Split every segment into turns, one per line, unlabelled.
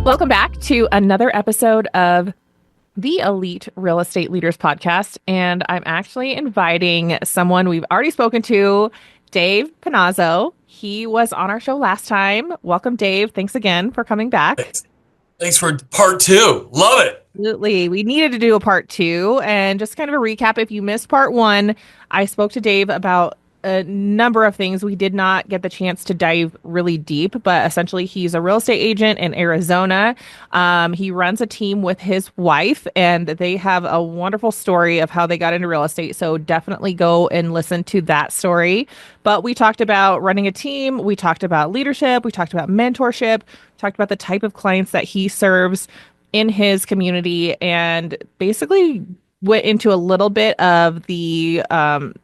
Welcome back to another episode of the Elite Real Estate Leaders Podcast. And I'm actually inviting someone we've already spoken to, Dave Panozzo. He was on our show last time. Welcome, Dave. Thanks again for coming back.
Thanks for part two. Love it.
Absolutely. We needed to do a part two. And just kind of a recap, if you missed part one, I spoke to Dave about a number of things. We did not get the chance to dive really deep, but essentially he's a real estate agent in Arizona. He runs a team with his wife, and they have a wonderful story of how they got into real estate. So definitely go and listen to that story. But we talked about running a team. We talked about leadership. We talked about mentorship. Talked about the type of clients that he serves in his community, and basically went into a little bit of the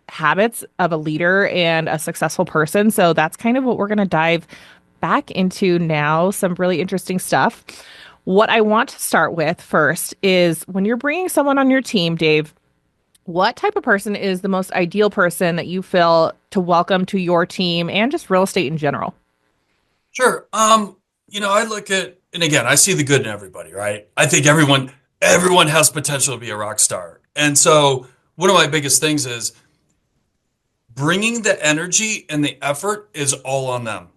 habits of a leader and a successful person. So that's kind of what we're going to dive back into now. Some really interesting stuff. What I want to start with first is when you're bringing someone on your team, Dave, what type of person is the most ideal person that you feel to welcome to your team and just real estate in general?
Sure. I look at, and again, I see the good in everybody, right? I think everyone has potential to be a rock star. And so one of my biggest things is bringing the energy and the effort is all on them.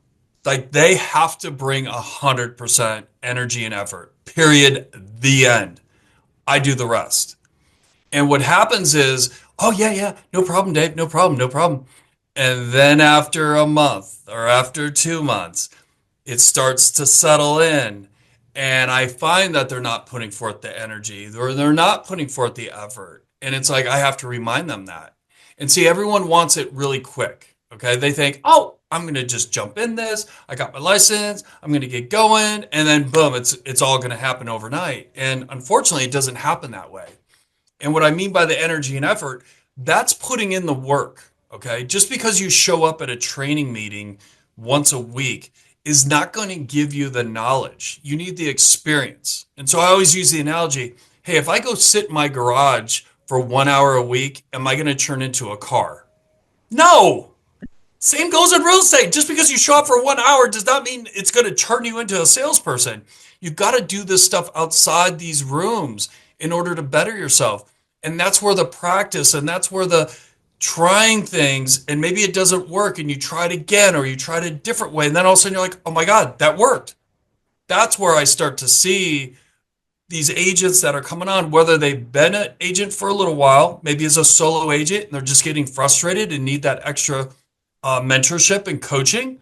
Like they have to bring 100% energy and effort, period, the end. I do the rest. And what happens is, oh yeah, no problem, Dave, no problem, no problem. And then after a month or after 2 months, it starts to settle in. And I find that they're not putting forth the energy or they're not putting forth the effort. And it's like, I have to remind them that. And see, everyone wants it really quick. Okay. They think, oh, I'm going to just jump in this. I got my license. I'm going to get going. And then boom, it's all going to happen overnight. And unfortunately, it doesn't happen that way. And what I mean by the energy and effort, that's putting in the work. Okay. Just because you show up at a training meeting once a week is not going to give you the knowledge. You need the experience. And so I always use the analogy, hey, if I go sit in my garage for 1 hour a week, am I going to turn into a car? No. Same goes in real estate. Just because you show up for 1 hour does not mean it's going to turn you into a salesperson. You've got to do this stuff outside these rooms in order to better yourself. And that's where the practice and that's where the trying things, and maybe it doesn't work and you try it again or you try it a different way. And then all of a sudden you're like, oh my God, that worked. That's where I start to see these agents that are coming on, whether they've been an agent for a little while, maybe as a solo agent, and they're just getting frustrated and need that extra mentorship and coaching,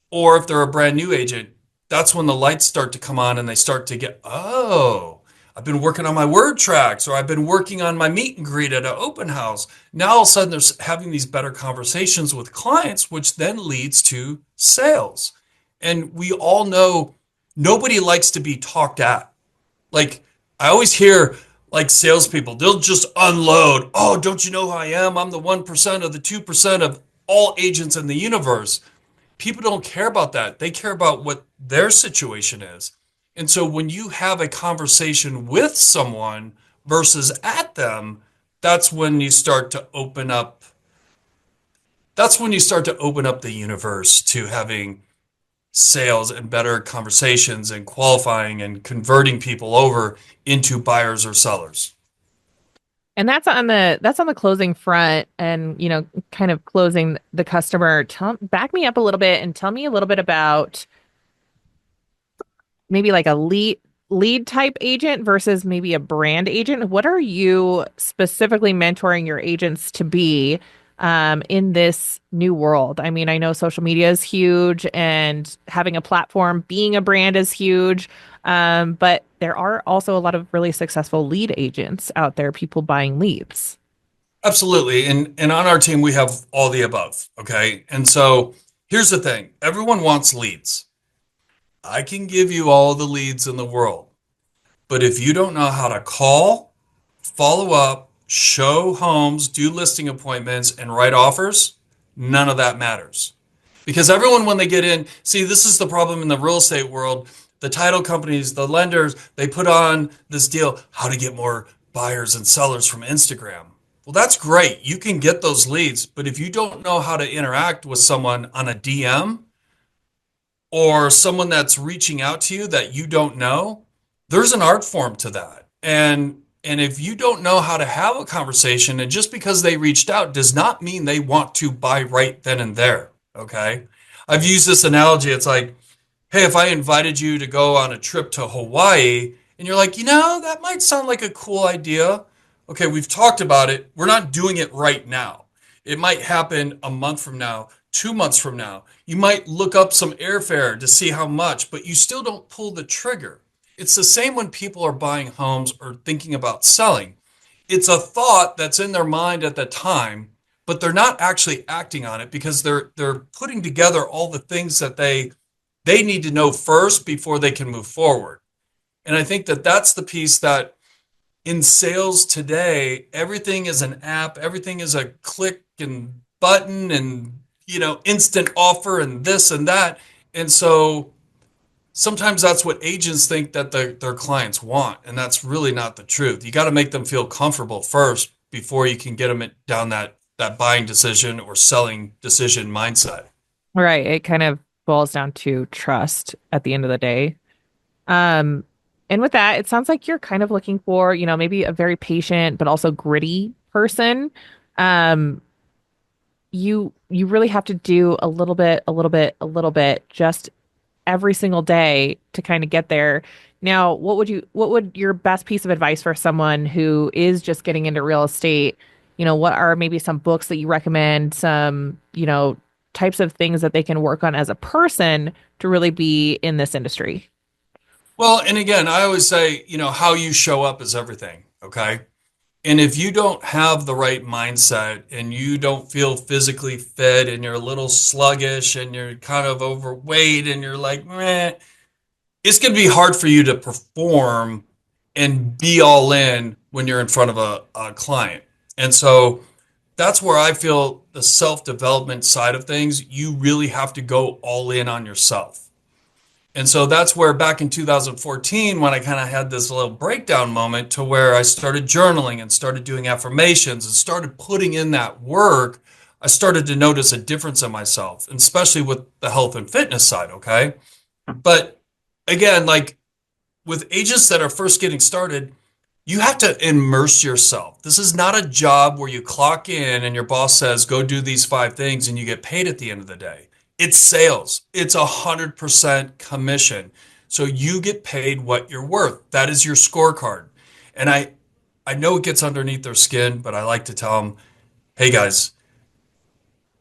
or if they're a brand new agent, that's when the lights start to come on and they start to get, oh, I've been working on my word tracks, or I've been working on my meet and greet at an open house. Now all of a sudden they're having these better conversations with clients, which then leads to sales. And we all know nobody likes to be talked at. Like I always hear like salespeople, they'll just unload. Oh, don't you know who I am? I'm the 1% of the 2% of all agents in the universe. People don't care about that. They care about what their situation is. And so when you have a conversation with someone versus at them, that's when you start to open up. That's when you start to open up the universe to having sales and better conversations and qualifying and converting people over into buyers or sellers.
And that's on the closing front, and kind of closing the customer. Back me up a little bit and tell me a little bit about maybe like a lead type agent versus maybe a brand agent. What are you specifically mentoring your agents to be in this new world? I mean, I know social media is huge and having a platform, being a brand is huge. But there are also a lot of really successful lead agents out there, people buying leads.
Absolutely. And on our team, we have all the above. Okay. And so here's the thing. Everyone wants leads. I can give you all the leads in the world, but if you don't know how to call, follow up, show homes, do listing appointments, and write offers, none of that matters. Because everyone, when they get in, see, this is the problem in the real estate world. The title companies, the lenders, they put on this deal, how to get more buyers and sellers from Instagram. Well, that's great. You can get those leads, but if you don't know how to interact with someone on a DM or someone that's reaching out to you that you don't know, there's an art form to that. And if you don't know how to have a conversation, and just because they reached out does not mean they want to buy right then and there. Okay. I've used this analogy. It's like, hey, if I invited you to go on a trip to Hawaii and you're like, that might sound like a cool idea. Okay, we've talked about it. We're not doing it right now. It might happen a month from now, 2 months from now. You might look up some airfare to see how much, but you still don't pull the trigger. It's the same when people are buying homes or thinking about selling. It's a thought that's in their mind at the time, but they're not actually acting on it because they're putting together all the things that they need to know first before they can move forward. And I think that that's the piece that in sales today, everything is an app, everything is a click and button and, instant offer and this and that. And so sometimes that's what agents think that their clients want. And that's really not the truth. You got to make them feel comfortable first before you can get them down that buying decision or selling decision mindset.
Right. It kind of boils down to trust at the end of the day. Um, and with that, it sounds like you're kind of looking for, maybe a very patient but also gritty person. Um, you really have to do a little bit, a little bit, a little bit, just every single day to kind of get there. Now, what would your best piece of advice for someone who is just getting into real estate? What are maybe some books that you recommend, some, types of things that they can work on as a person to really be in this industry?
Well, and again, I always say, how you show up is everything. Okay. And if you don't have the right mindset and you don't feel physically fit and you're a little sluggish and you're kind of overweight and you're like, meh, it's going to be hard for you to perform and be all in when you're in front of a client. And so that's where I feel the self development side of things, you really have to go all in on yourself. And so that's where back in 2014, when I kind of had this little breakdown moment to where I started journaling and started doing affirmations and started putting in that work, I started to notice a difference in myself, and especially with the health and fitness side. Okay. But again, like with agents that are first getting started, you have to immerse yourself. This is not a job where you clock in and your boss says, go do these 5 things and you get paid at the end of the day. It's sales. It's 100% commission. So you get paid what you're worth. That is your scorecard. And I know it gets underneath their skin, but I like to tell them, hey guys,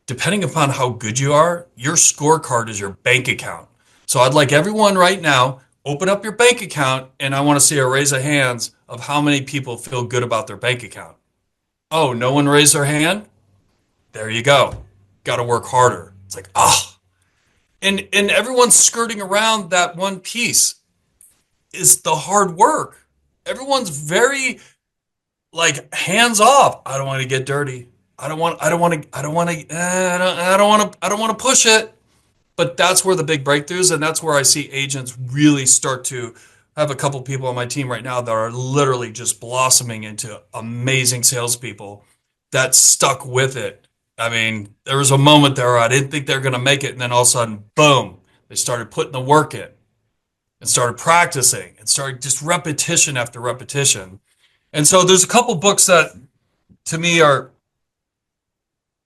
depending upon how good you are, your scorecard is your bank account. So I'd like everyone right now, open up your bank account and I want to see a raise of hands of how many people feel good about their bank account. Oh, no one raised their hand? There you go. Got to work harder. It's like, and everyone's skirting around that one piece is the hard work. Everyone's very like hands off. I don't want to get dirty. I don't want to push it. But that's where the big breakthroughs, and that's where I see agents really start to I have a couple people on my team right now that are literally just blossoming into amazing salespeople that stuck with it. I mean, there was a moment there where I didn't think they were going to make it, and then all of a sudden, boom, they started putting the work in and started practicing and started just repetition after repetition. And so there's a couple books that to me are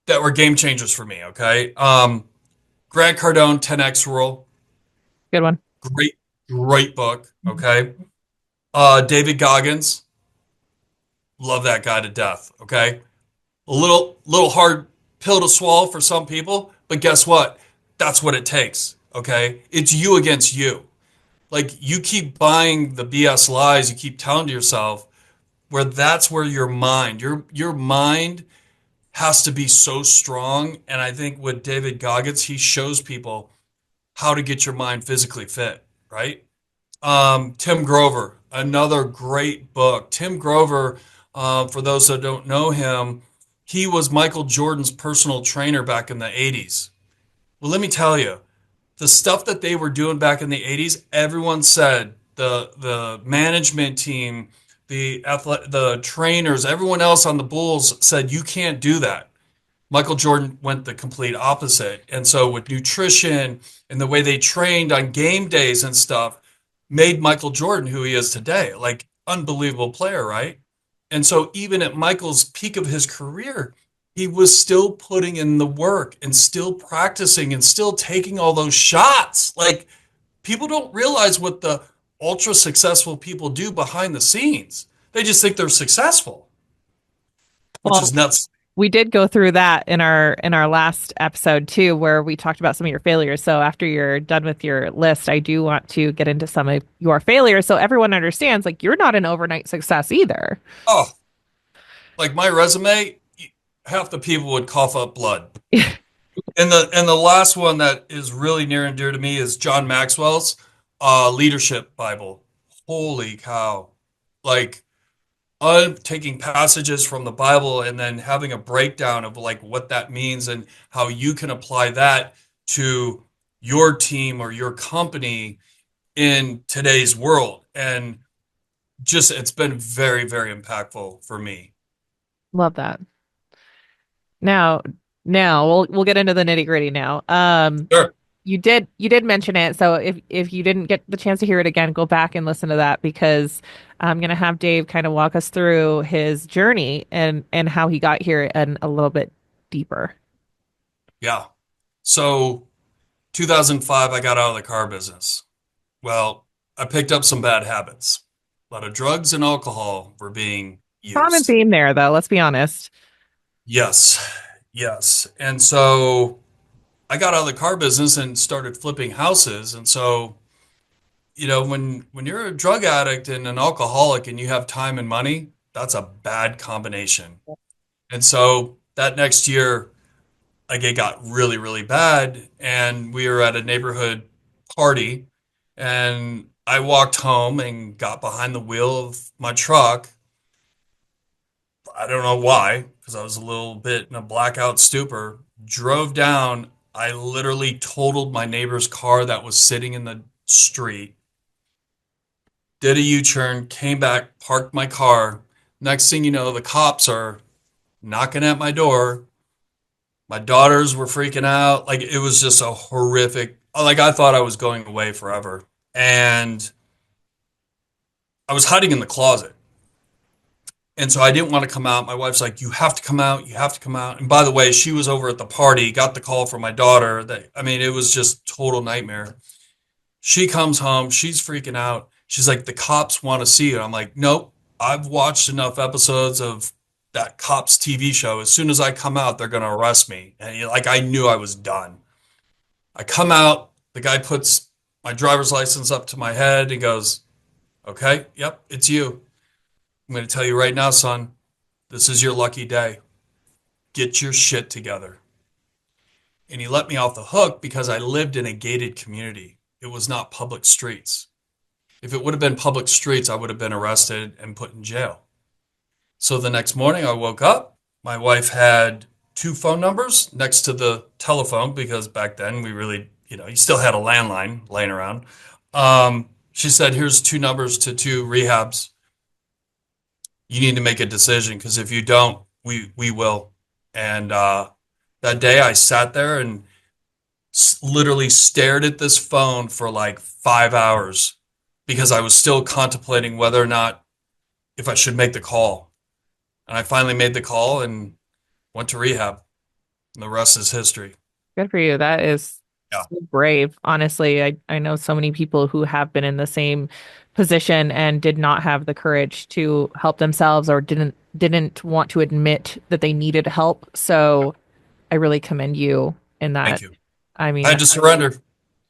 that were game changers for me. Okay, Grant Cardone, 10X Rule,
Good one.
great, great book. Okay, David Goggins, love that guy to death. Okay, a little hard pill to swallow for some people, but guess what? That's what it takes. Okay, it's you against you. Like you keep buying the BS lies, you keep telling to yourself, where that's where your mind has to be so strong. And I think with David Goggins, he shows people how to get your mind physically fit, right? Tim Grover, another great book. Tim Grover, for those that don't know him, he was Michael Jordan's personal trainer back in the 80s. Well, let me tell you, the stuff that they were doing back in the 80s, everyone said the management team, the trainers, everyone else on the Bulls said you can't do that. Michael Jordan went the complete opposite. And so with nutrition and the way they trained on game days and stuff made Michael Jordan who he is today. Like unbelievable player, right? And so even at Michael's peak of his career, he was still putting in the work and still practicing and still taking all those shots. Like people don't realize what the ultra successful people do behind the scenes. They just think they're successful, which
Well,
is nuts.
we did go through that in our last episode too, where we talked about some of your failures. So after you're done with your list, I do want to get into some of your failures so everyone understands like you're not an overnight success either.
Oh, like my resume, half the people would cough up blood. And the last one that is really near and dear to me is John Maxwell's leadership Bible. Holy cow. Like taking passages from the Bible and then having a breakdown of like what that means and how you can apply that to your team or your company in today's world. And just it's been very, very impactful for me.
Love that. Now, now we'll get into the nitty-gritty now.
Sure.
You did mention it, so if you didn't get the chance to hear it again, go back and listen to that because I'm gonna have Dave kind of walk us through his journey and how he got here and a little bit deeper.
Yeah. So 2005, I got out of the car business. Well, I picked up some bad habits. A lot of drugs and alcohol were being
Common
used.
theme there, though. Let's be honest.
Yes, yes. And so I got out of the car business and started flipping houses. And so, when you're a drug addict and an alcoholic and you have time and money, that's a bad combination. And so that next year, like it got really, really bad. And we were at a neighborhood party, and I walked home and got behind the wheel of my truck. I don't know why, because I was a little bit in a blackout stupor. Drove down. I literally totaled my neighbor's car that was sitting in the street. Did a U-turn, came back, parked my car. Next thing you know, the cops are knocking at my door. My daughters were freaking out. Like it was just a horrific, like I thought I was going away forever. And I was hiding in the closet. And so I didn't want to come out. My wife's like, "You have to come out. You have to come out." And by the way, she was over at the party, got the call from my daughter. That I mean, it was just total nightmare. She comes home, she's freaking out. She's like, "The cops want to see you." I'm like, "Nope. I've watched enough episodes of that cops TV show. As soon as I come out, they're gonna arrest me." And like I knew I was done. I come out, the guy puts my driver's license up to my head and goes, "Okay, yep, it's you. I'm going to tell you right now, son, this is your lucky day. Get your shit together." And he let me off the hook because I lived in a gated community. It was not public streets. If it would have been public streets, I would have been arrested and put in jail. So the next morning I woke up. My wife had two phone numbers next to the telephone because back then we really, you still had a landline laying around. She said, "Here's two numbers to two rehabs. You need to make a decision because if you don't, we will." And that day I sat there and literally stared at this phone for like 5 hours because I was still contemplating whether or not if I should make the call. And I finally made the call and went to rehab. And the rest is history.
Good for you. That is
Yeah.
so brave. Honestly, I know so many people who have been in the same position and did not have the courage to help themselves or didn't want to admit that they needed help. So I really commend you in
Thank
that.
you.
I
I
mean,
had to surrender.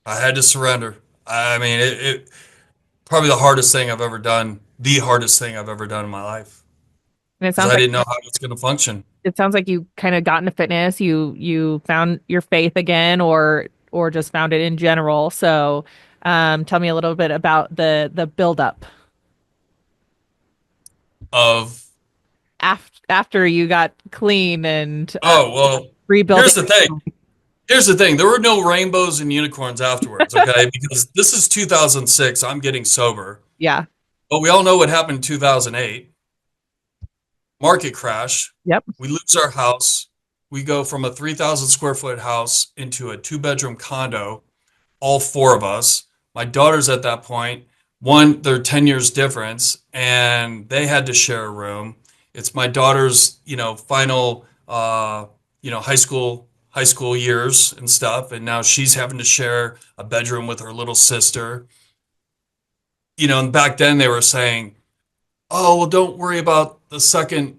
I had to surrender. I mean, it probably the hardest thing I've ever done, the hardest thing I've ever done in my life
and it
because
sounds
I
like
didn't know how it was going to function.
you kind of got into fitness. You found your faith again, or just found it in general. So, tell me a little bit about the build up
Of,
after you got clean and
oh, well,
rebuilding.
here's the thing. Here's the thing. There were no rainbows and unicorns afterwards, okay? Because this is 2006. I'm getting sober.
Yeah.
But we all know what happened in 2008. Market crash.
Yep.
We lose our house. we go from a 3,000 square foot house into a two-bedroom condo, all four of us. My daughters at that point, one, they're 10 years difference, and they had to share a room. It's my daughter's, final, high school years and stuff, and now she's having to share a bedroom with her little sister. And back then they were saying, "Oh, well, don't worry about the second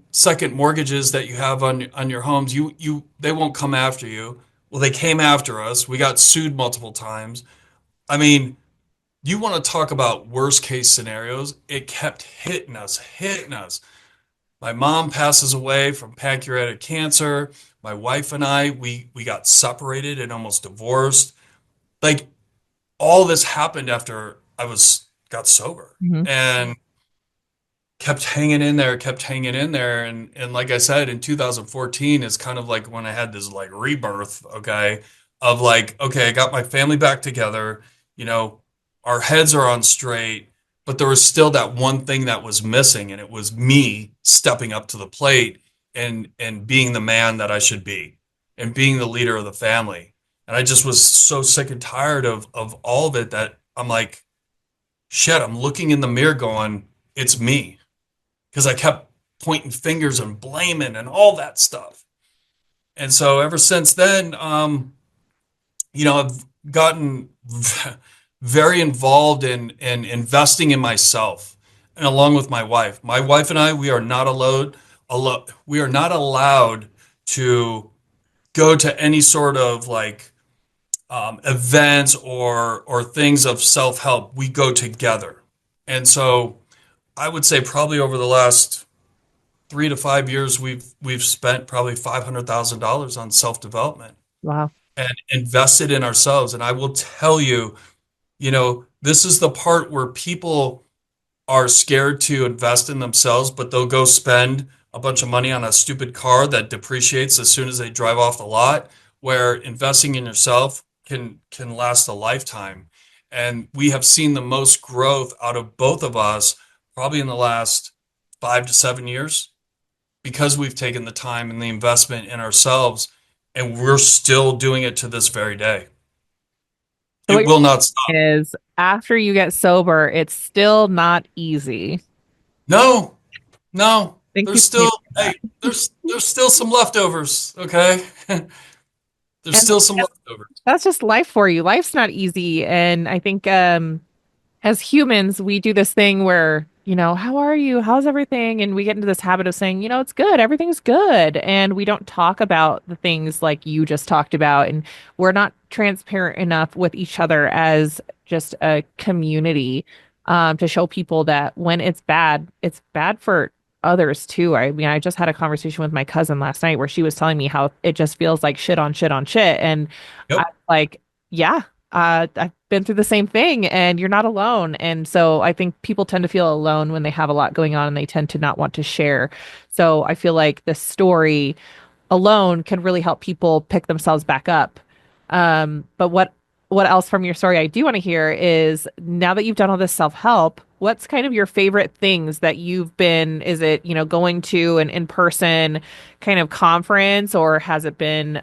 mortgages that you have on your homes. They won't come after you." Well, they came after us. We got sued multiple times. I mean, you want to talk about worst case scenarios? It kept hitting us, hitting us. My mom passes away from pancreatic cancer. My wife and I, we got separated and almost divorced. Like all this happened after I was got sober.
Hmm.
And kept hanging in there, kept hanging in there. And like I said, in 2014 is kind of like when I had this like rebirth, okay, of like, okay, I got my family back together, you know, our heads are on straight, but there was still that one thing that was missing, and it was me stepping up to the plate and being the man that I should be and being the leader of the family. And I just was so sick and tired of all of it that I'm like, shit, I'm looking in the mirror going, it's me because I kept pointing fingers and blaming and all that stuff. And so ever since then, I've gotten very involved in investing in myself and along with my wife. My wife and I, we are not we are not allowed to go to any sort of like events or things of self-help. We go together. And so I would say probably over the last 3 to 5 years, we've spent probably $500,000 on self-development
Wow.
and invested in ourselves. And I will tell you, this is the part where people are scared to invest in themselves, but they'll go spend a bunch of money on a stupid car that depreciates as soon as they drive off the lot, where investing in yourself can last a lifetime. And we have seen the most growth out of both of us probably in the last 5 to 7 years because we've taken the time and the investment in ourselves, and we're still doing it to this very day.
So what
It
you're
will not stop.
saying is after you get sober, it's still not easy.
No, no,
I think
there's
people need
still,
to hear
hey,
that.
there's still some leftovers, okay? There's
And
still some
that's
leftovers.
that's just life for you. Life's not easy. And I think as humans, we do this thing where, how are you? How's everything? And we get into this habit of saying, it's good, everything's good. And we don't talk about the things like you just talked about. And we're not transparent enough with each other as just a community to show people that when it's bad for others too. I mean, I just had a conversation with my cousin last night where she was telling me how it just feels like shit on shit on shit. And I
Yep.
like, yeah, I've been through the same thing and you're not alone. And so I think people tend to feel alone when they have a lot going on and they tend to not want to share. So I feel like the story alone can really help people pick themselves back up. But what else from your story I do want to hear is now that you've done all this self-help, what's kind of your favorite things that you've been, is it, going to an in-person kind of conference or has it been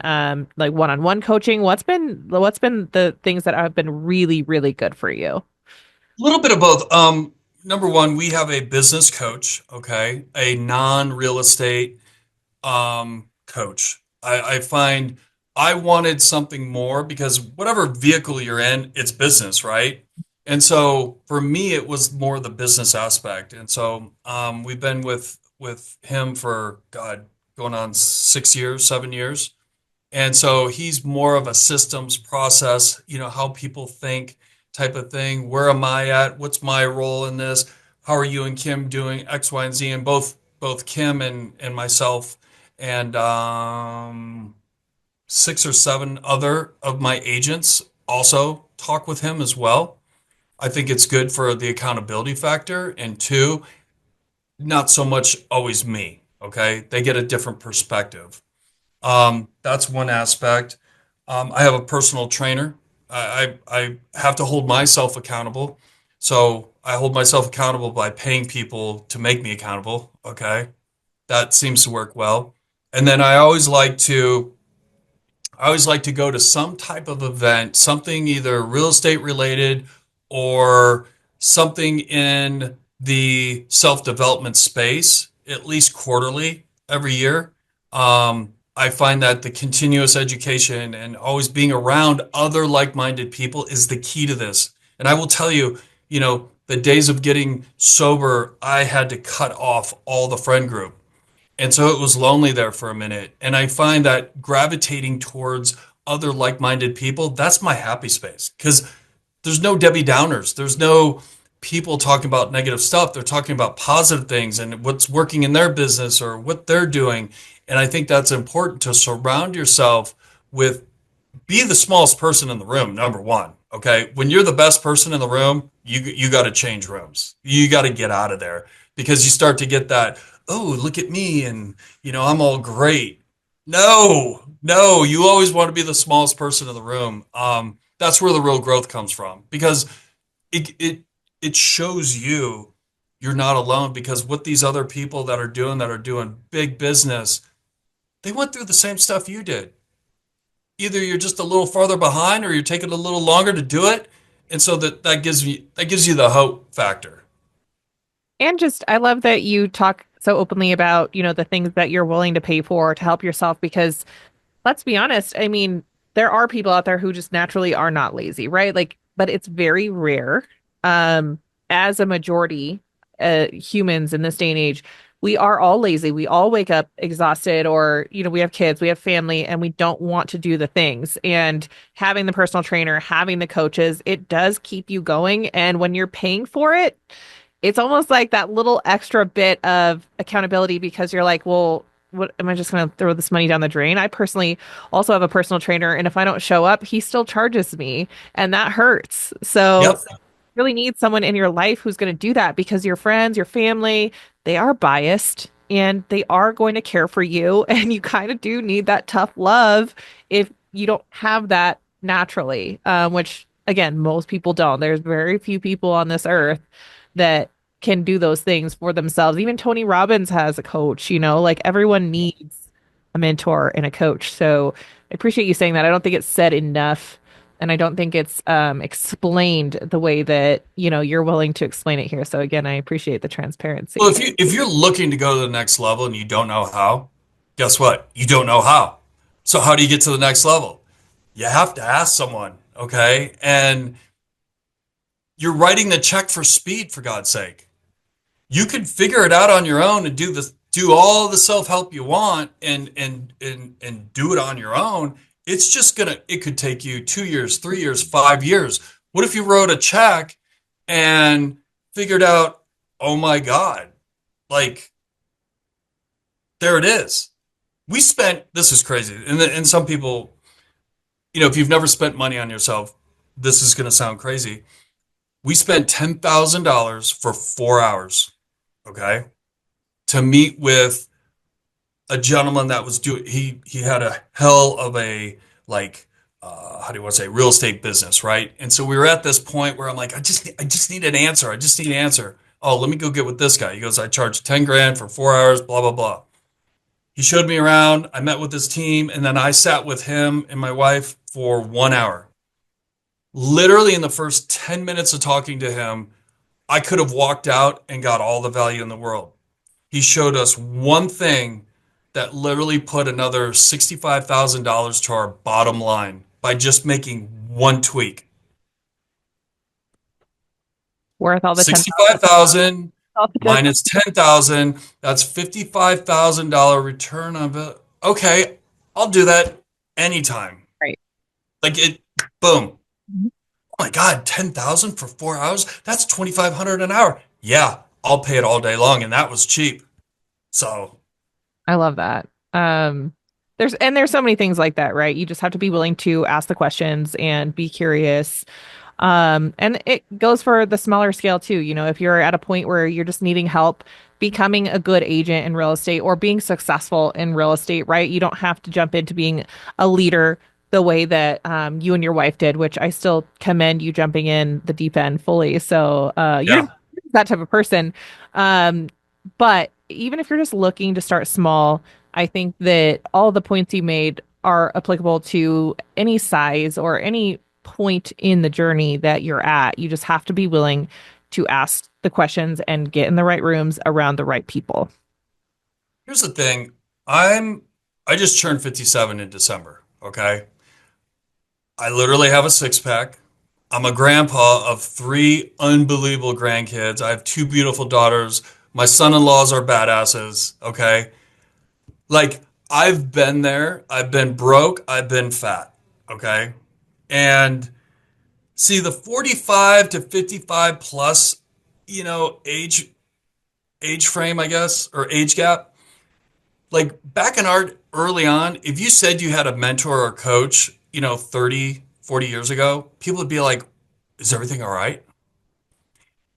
like one-on-one coaching? What's been the things that have been really, really good for you?
A little bit of both. Number one, we have a business coach, okay, a non-real estate coach. I find I wanted something more because whatever vehicle you're in, it's business, right? And so for me, it was more the business aspect. And so we've been with him for God, going on 6 years, 7 years. And so he's more of a systems process, how people think type of thing. Where am I at? What's my role in this? How are you and Kim doing X, Y, and Z? And both Kim and myself and 6 or 7 other of my agents also talk with him as well. I think it's good for the accountability factor. And two, not so much always me. Okay. They get a different perspective. That's one aspect. I have a personal trainer. I have to hold myself accountable. So I hold myself accountable by paying people to make me accountable. Okay. That seems to work well. And then I always like to go to some type of event, something either real estate related or something in the self-development space, at least quarterly every year. I find that the continuous education and always being around other like-minded people is the key to this. And I will tell you, the days of getting sober, I had to cut off all the friend group. And so it was lonely there for a minute. And I find that gravitating towards other like-minded people, that's my happy space. Because there's no Debbie Downers. There's no people talking about negative stuff. They're talking about positive things and what's working in their business or what they're doing. And I think that's important to surround yourself with, be the smallest person in the room, number one. Okay. When you're the best person in the room, you got to change rooms. You got to get out of there because you start to get that, oh, look at me and I'm all great. No, no, you always want to be the smallest person in the room. That's where the real growth comes from because it shows you're not alone because what these other people that are doing big business, they went through the same stuff you did. Either you're just a little farther behind or you're taking a little longer to do it. And so that gives you the hope factor.
And just, I love that you talk so openly about, the things that you're willing to pay for to help yourself because let's be honest, I mean, there are people out there who just naturally are not lazy, right? Like, but it's very rare. Um, as a majority, humans in this day and age, we are all lazy. We all wake up exhausted, or, we have kids, we have family, and we don't want to do the things. And having the personal trainer, having the coaches, it does keep you going. And when you're paying for it, it's almost like that little extra bit of accountability because you're like, well, what am I just going to throw this money down the drain? I personally also have a personal trainer, and if I don't show up, he still charges me, and that hurts. So
Yep.
really need someone in your life who's going to do that because your friends, your family, they are biased and they are going to care for you. And you kind of do need that tough love if you don't have that naturally, which again, most people don't. There's very few people on this earth that can do those things for themselves. Even Tony Robbins has a coach, like everyone needs a mentor and a coach. So I appreciate you saying that. I don't think it's said enough. And I don't think it's explained the way that, you're willing to explain it here. So again, I appreciate the
Well,
transparency.
if you're looking to go to the next level and you don't know how, guess what? You don't know how. So how do you get to the next level? You have to ask someone, okay? And you're writing the check for speed, for God's sake. You can figure it out on your own and do all the self-help you want and do it on your own. It's just it could take you 2 years, 3 years, 5 years. What if you wrote a check and figured out, oh my God, like there it is. This is crazy. And some people, if you've never spent money on yourself, this is going to sound crazy. We spent $10,000 for 4 hours, okay, to meet with a gentleman that was doing, he had a hell of a, like, how do you want to say, real estate business, right? And so we were at this point where I'm like, I just need an answer. I just need an answer. Oh, let me go get with this guy. He goes, I charge 10 grand for 4 hours, blah, blah, blah. He showed me around. I met with his team, and then I sat with him and my wife for 1 hour. Literally in the first 10 minutes of talking to him, I could have walked out and got all the value in the world. He showed us one thing that literally put another $65,000 to our bottom line by just making one tweak.
Worth all the
65,000
10,000.
minus 10,000, that's $55,000 return on it. Okay, I'll do that anytime.
Right.
Like it, boom.
Mhm.
Oh my God, 10,000 for 4 hours? That's 2,500 an hour. Yeah, I'll pay it all day long, and that was cheap. So,
I love that. There's so many things like that, right? You just have to be willing to ask the questions and be curious. And it goes for the smaller scale too. If you're at a point where you're just needing help becoming a good agent in real estate or being successful in real estate, right? You don't have to jump into being a leader the way that you and your wife did, which I still commend you jumping in the deep end fully. So you're
yeah.
that type of person. But even if you're just looking to start small, I think that all the points you made are applicable to any size or any point in the journey that you're at. You just have to be willing to ask the questions and get in the right rooms around the right people.
Here's the thing. I'm I just turned 57 in December, okay? I literally have a six pack. I'm a grandpa of three unbelievable grandkids. I have two beautiful daughters. My son-in-laws are badasses, okay? Like I've been there. I've been broke. I've been fat, okay? And see the 45 to 55 plus, age frame, I guess, or age gap. Like back in our early on, if you said you had a mentor or coach, 30, 40 years ago, people would be like, is everything all right?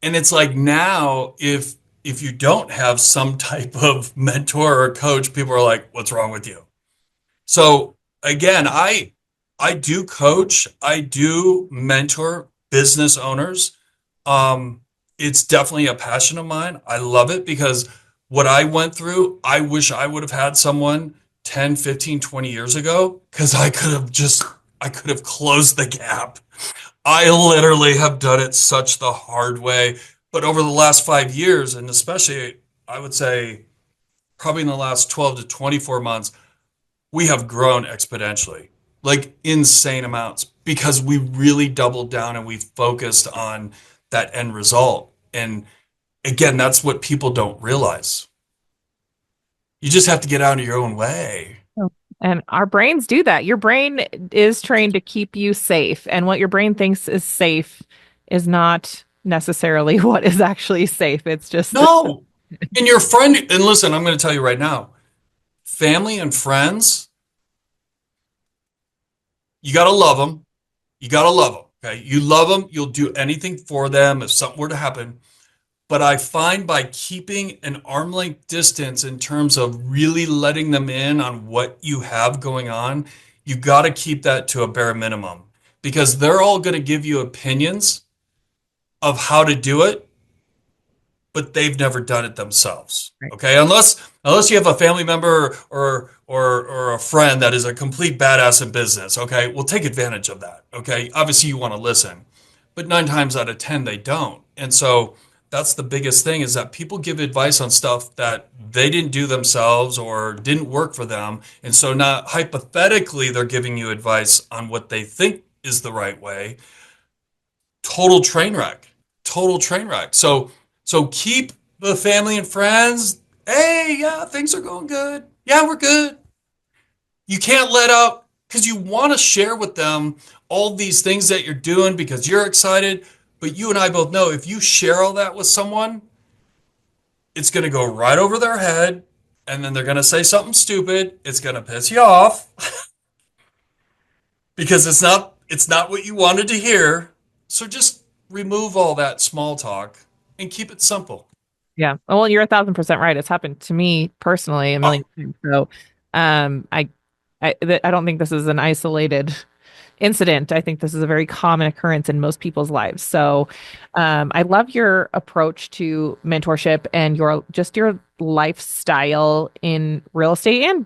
And it's like now, if you don't have some type of mentor or coach, people are like, what's wrong with you? So again, I do coach, I do mentor business owners. Um, it's definitely a passion of mine. I love it because what I went through, I wish I would have had someone 10, 15, 20 years ago because I could have closed the gap. I literally have done it such the hard way. But over the last 5 years, and especially I would say probably in the last 12 to 24 months, we have grown exponentially, like insane amounts, because we really doubled down and we focused on that end result. And again, that's what people don't realize. You just have to get out of your own way.
Oh. And our brains do that. Your brain is trained to keep you safe, and what your brain thinks is safe is not necessarily what is actually safe. It's just,
No. And your friend, and listen, I'm going to tell you right now, family and friends, you got to love them. You got to love them. Okay. You love them. You'll do anything for them if something were to happen. But I find by keeping an arm length distance in terms of really letting them in on what you have going on, you got to keep that to a bare minimum because they're all going to give you opinions of how to do it, but they've never done it themselves.
right.
Okay, unless you have a family member or a friend that is a complete badass in business. Okay, well take advantage of that. Okay, obviously you want to listen, but 9 times out of 10 they don't, and so that's the biggest thing is that people give advice on stuff that they didn't do themselves or didn't work for them, and so not hypothetically they're giving you advice on what they think is the right way. Total train wreck. Total train wreck. So keep the family and friends. Hey, yeah, things are going good. Yeah, we're good. You can't let up because you want to share with them all these things that you're doing because you're excited. But you and I both know if you share all that with someone, it's going to go right over their head. And then they're going to say something stupid. It's going to piss you off because it's not what you wanted to hear. So just remove all that small talk and keep it simple.
Yeah. Well, you're 1,000% right. It's happened to me personally a million
Oh,
times. So, I don't think this is an isolated incident. I think this is a very common occurrence in most people's lives. So, I love your approach to mentorship and your lifestyle in real estate and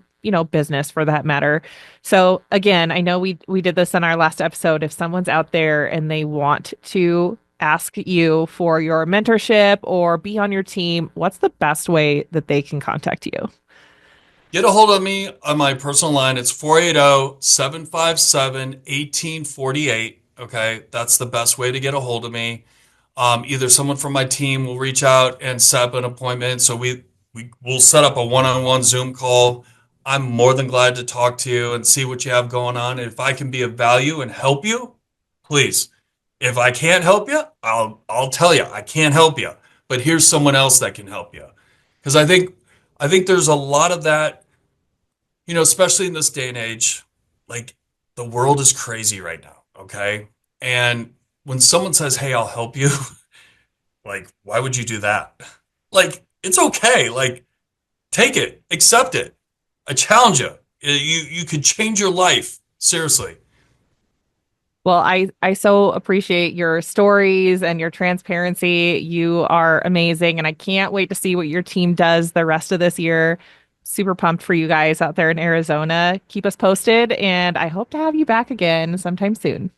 business for that matter. So again, I know we did this in our last episode. If someone's out there and they want to ask you for your mentorship or be on your team, what's the best way that they can contact you?
get a hold of me on my personal line. It's 480-757-1848. Okay, that's the best way to get a hold of me. Either someone from my team will reach out and set up an appointment. So we will set up a one-on-one Zoom call. I'm more than glad to talk to you and see what you have going on. And if I can be of value and help you, please. If I can't help you, I'll tell you I can't help you. But here's someone else that can help you. Because I think there's a lot of that, especially in this day and age. Like the world is crazy right now, okay? And when someone says, "Hey, I'll help you," like, why would you do that? Like, it's okay. Like, take it, accept it. I challenge you. You could change your life. Seriously.
Well, I so appreciate your stories and your transparency. You are amazing, and I can't wait to see what your team does the rest of this year. super pumped for you guys out there in Arizona. Keep us posted, and I hope to have you back again sometime soon.